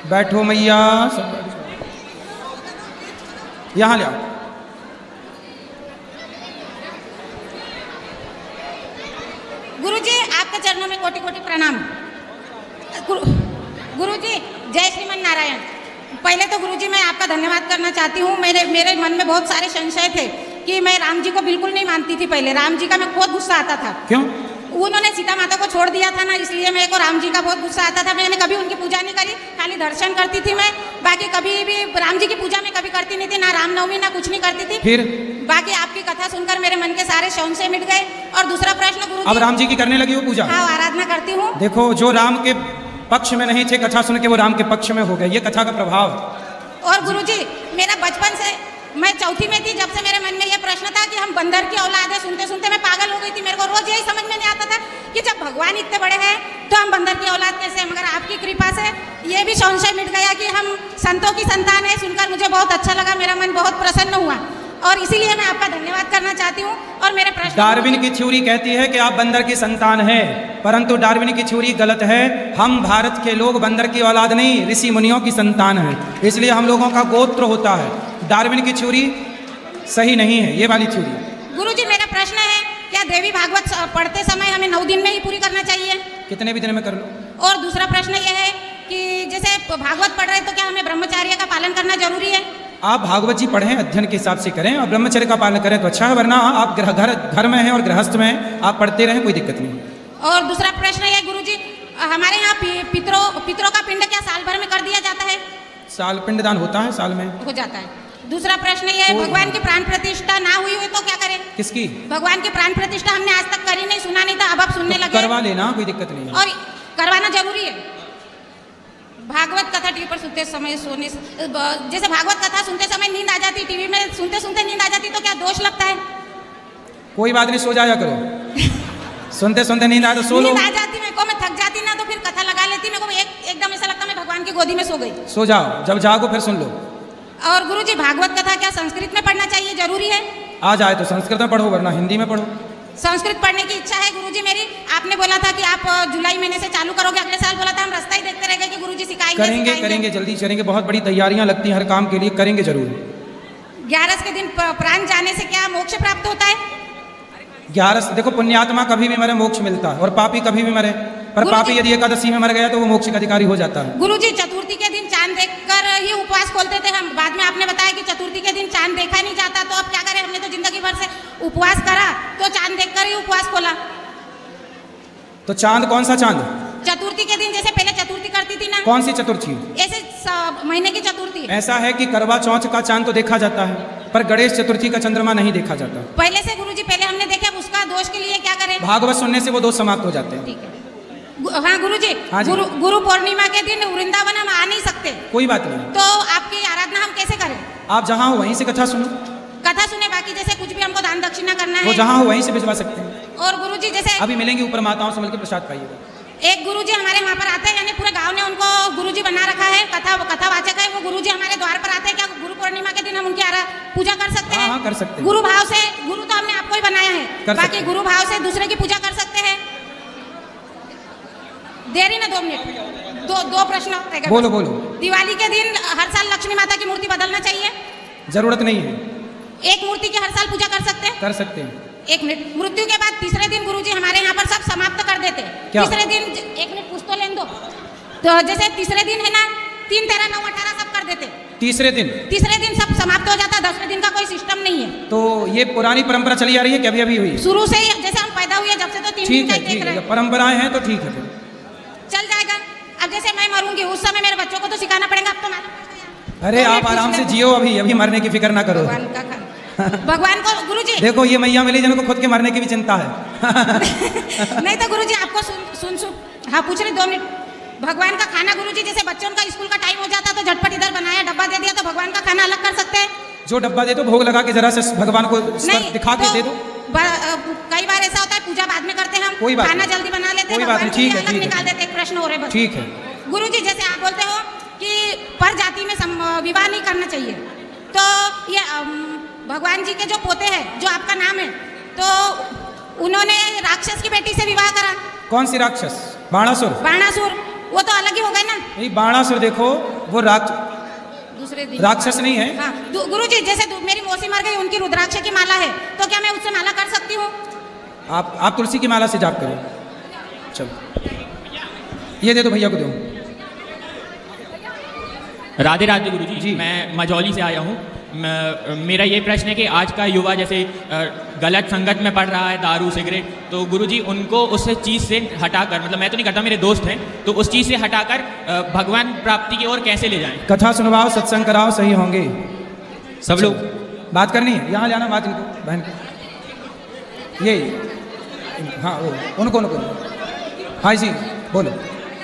बैठो मैया, सब यहाँ ले आओ। गुरुजी आपके चरणों में कोटि कोटि प्रणाम। गुरुजी जय श्रीमन नारायण। पहले तो गुरुजी मैं आपका धन्यवाद करना चाहती हूँ। मेरे मन में बहुत सारे संशय थे कि मैं राम जी को बिल्कुल नहीं मानती थी। पहले राम जी का मैं बहुत गुस्सा आता था। क्यों? उन्होंने सीता माता को छोड़ दिया था ना, इसलिए मेरे को राम जी का बहुत गुस्सा आता था। मैंने कभी उनकी पूजा नहीं करी, खाली दर्शन करती थी मैं। बाकी कभी भी राम जी की पूजा में कभी करती नहीं थी, ना रामनवमी ना कुछ नहीं करती थी। फिर बाकी आपकी कथा सुनकर मेरे मन के सारे संशय मिट गए। और दूसरा प्रश्न गुरुजी, अब राम जी की करने लगी हो पूजा? हाँ, आराधना करती हूँ। देखो, जो राम के पक्ष में नहीं थे, कथा सुन के वो राम के पक्ष में हो गए, ये कथा का प्रभाव। और गुरुजी मेरा बचपन से, मैं चौथी में थी जब से मेरे मन में ये प्रश्न था कि हम बंदर की औलाद है। सुनते सुनते मैं पागल हो गई थी। मेरे को रोज यही समझ में नहीं आता था कि जब भगवान इतने बड़े हैं तो हम बंदर की औलाद कैसे हैं। मगर आपकी कृपा से ये भी संशय मिट गया कि हम संतों की संतान है। सुनकर मुझे बहुत अच्छा लगा, मेरा मन बहुत प्रसन्न हुआ और इसीलिए मैं आपका धन्यवाद करना चाहती हूँ। और मेरे प्रश्न, डार्विन की थ्योरी कहती है कि आप बंदर की संतान हैं, परंतु डार्विन की थ्योरी गलत है। हम भारत के लोग बंदर की औलाद नहीं, ऋषि मुनियों की संतान हैं, इसलिए हम लोगों का गोत्र होता है। डार्विन की थ्योरी सही नहीं है, ये वाली थ्योरी। गुरुजी मेरा प्रश्न है, क्या देवी भागवत पढ़ते समय हमें 9 दिन में ही पूरी करना चाहिए? कितने भी दिन में कर लो। और दूसरा प्रश्न यह है कि जैसे भागवत पढ़ रहे हैं तो क्या हमें ब्रह्मचर्य का पालन करना जरूरी है? आप भागवत जी पढ़ें, अध्ययन के हिसाब से करें और ब्रह्मचर्य का पालन करें तो अच्छा है, वरना आप घर में हैं और गृहस्थ में हैं, आप पढ़ते रहें, कोई दिक्कत नहीं। और दूसरा प्रश्न है गुरुजी, हमारे यहाँ पितरों का पिंड क्या साल भर में कर दिया जाता है? साल पिंडदान होता है, साल में हो जाता है। दूसरा प्रश्न ये है, भगवान की प्राण प्रतिष्ठा ना हुई हो तो क्या करें? किसकी? भगवान की प्राण प्रतिष्ठा हमने आज तक करी नहीं, सुना नहीं था, अब आप सुनने लगे। करवा लेना, कोई दिक्कत नहीं है। और करवाना जरूरी है। भागवत कथा टीवी पर सुनते समय जैसे भागवत कथा सुनते समय नींद आ जाती, टीवी में सुनते सुनते नींद आ जाती तो क्या दोष लगता है? कोई बात नहीं, सो जाया करो। सुनते सुनते नींद आए तो सो लो। नींद आ जाती मेरे को, मैं थक जाती ना तो फिर कथा लगा लेती, मेरे को एकदम ऐसा लगता मैं भगवान की गोदी में सो गई। सो जाओ, जब जागो फिर सुन लो। और गुरुजी भागवत कथा क्या संस्कृत में पढ़ना चाहिए, जरूरी है? आ जाए तो संस्कृत में पढ़ो, वरना हिंदी में पढ़ो। संस्कृत पढ़ने की इच्छा है गुरुजी मेरी। आपने बोला था कि आप जुलाई महीने से चालू करोगे, अगले साल बोला था, हम रास्ता ही देखते रह गए कि गुरुजी सिखाएंगे। करेंगे, जल्दी करेंगे। बहुत बड़ी तैयारियां लगती हैं हर काम के लिए, करेंगे जरूर। 11 के दिन प्राण जाने से क्या मोक्ष प्राप्त होता है? 11 देखो, पुण्यात्मा कभी भी मरे मोक्ष मिलता है और पापी कभी भी मरे, पर पापी यदि एकादशी में मर गया तो वो मोक्ष का अधिकारी हो जाता है। गुरुजी चतुर्थी के दिन चांद देखकर ही उपवास खोलते थे हम, बाद में आपने बताया कि चतुर्थी के दिन चांद देखा नहीं जाता, तो अब क्या करें? हमने तो जिंदगी भर से उपवास करा तो चांद देखकर ही उपवास खोला। तो चांद कौन सा चांद? चतुर्थी के दिन, जैसे पहले चतुर्थी करती थी ना। कौन सी चतुर्थी? ऐसे महीने की चतुर्थी। ऐसा है कि करवा चौथ का चांद तो देखा जाता है, पर गणेश चतुर्थी का चंद्रमा नहीं देखा जाता। पहले से गुरुजी, पहले हमने देखा, उसका दोष के लिए क्या करें? भागवत सुनने से वो दोष समाप्त हो जाते हैं। ठीक है। हाँ गुरुजी, हाँ जी। गुरु पूर्णिमा के दिन वृंदावन हम आ नहीं सकते, कोई बात नहीं, तो आपकी आराधना हम कैसे करें? आप जहाँ हो वहीं से कथा सुनो। कथा सुने, बाकी जैसे कुछ भी हमको दान दक्षिणा करना है वो जहाँ हो वहीं से भिजवा सकते हैं। और गुरुजी जैसे अभी मिलेंगे ऊपर माताओं से मिलकर प्रसाद पाइएगा। एक गुरुजी हमारे वहाँ पर आते हैं, यानी पूरे गांव ने उनको गुरुजी बना रखा है, कथावाचक है वो गुरुजी, हमारे द्वार पर आते हैं। क्या गुरु पूर्णिमा के दिन हम उनकी पूजा कर सकते हैं? हाँ, कर सकते हैं। गुरु भाव से, गुरु तो हमने आपको ही बनाया है, बाकी गुरु भाव से दूसरे की पूजा कर सकते हैं। देरी ना 2 मिनट, दो प्रश्न रहेगा। बोलो। दिवाली के दिन हर साल लक्ष्मी माता की मूर्ति बदलना चाहिए? जरूरत नहीं है। एक मूर्ति की हर साल पूजा कर सकते हैं? कर सकते हैं। 1 मिनट। मृत्यु के बाद तीसरे दिन गुरुजी हमारे यहाँ पर सब समाप्त कर देते हैं। तीसरे दिन 1 मिनट पूछ तो लेने दो। तो जैसे तीसरे दिन है ना, 3, 13, 9, 18 सब कर देते। तीसरे दिन सब समाप्त हो जाता है, 10वें दिन का कोई सिस्टम नहीं है। तो ये पुरानी परंपरा चली आ रही है कि अभी हुई? शुरू से ही, जैसे हम पैदा हुए जब से तो 3 दिन का ही देख रहे हैं। परंपराएं हैं तो ठीक है, चल जाएगा। अब जैसे मैं मरूंगी उस समय मेरे बच्चों को तो सिखाना पड़ेगा। अब तो अरे आप आराम से जियो, अभी मरने की फिक्र ना करो। भगवान को गुरुजी देखो, ये मैया मिली जिनको खुद के मरने की भी चिंता है। नहीं तो गुरुजी आपको सुन हाँ पूछ रहे 2 मिनट। भगवान का खाना गुरुजी, जैसे बच्चों का स्कूल का टाइम हो जाता तो झटपट इधर बनाया, डब्बा दे दिया, तो भगवान का खाना अलग कर सकते हैं? जो डब्बा दे दो, भोग लगा के जरा से भगवान को दिखा के दे दो। कई बार ऐसा होता है पूजा बाद में करते हैं हम, कोई बात खाना जल्दी बना लेते हैं, भगवान के लिए अलग निकाल देते हैं। प्रश्न हो रहे बस। ठीक है गुरुजी, जैसे आप बोलते हो कि पर जाति में विवाह नहीं करना चाहिए, तो ये भगवान जी के जो पोते हैं, जो आपका नाम है, तो उन्होंने राक्षस की बेटी से विवाह करा। कौन सी राक्षस? बाणासुर। वो तो अलग ही हो गए ना। नहीं, बाणासुर देखो वो दूसरे दिन राक्षस नहीं है। हाँ, गुरुजी जैसे मेरी मौसी मर गई, उनकी रुद्राक्ष की माला है, तो क्या मैं उससे माला कर सकती हूँ? आप तुलसी की माला से जाप करो। चलो ये दे दो, भैया को दो। राधे राधे गुरुजी जी। मैं मजौली से आया हूँ। मेरा ये प्रश्न है कि आज का युवा जैसे गलत संगत में पड़ रहा है, दारू सिगरेट, तो गुरुजी उनको उस चीज़ से हटाकर, मतलब मैं तो नहीं करता, मेरे दोस्त हैं, तो उस चीज़ से हटाकर भगवान प्राप्ति की ओर कैसे ले जाएं? कथा सुनवाओ, सत्संग कराओ, सही होंगे सब लोग। बात करनी है, यहाँ जाना बात इनको, बहन को, ये हाँ वो उनको हाँ जी बोलो।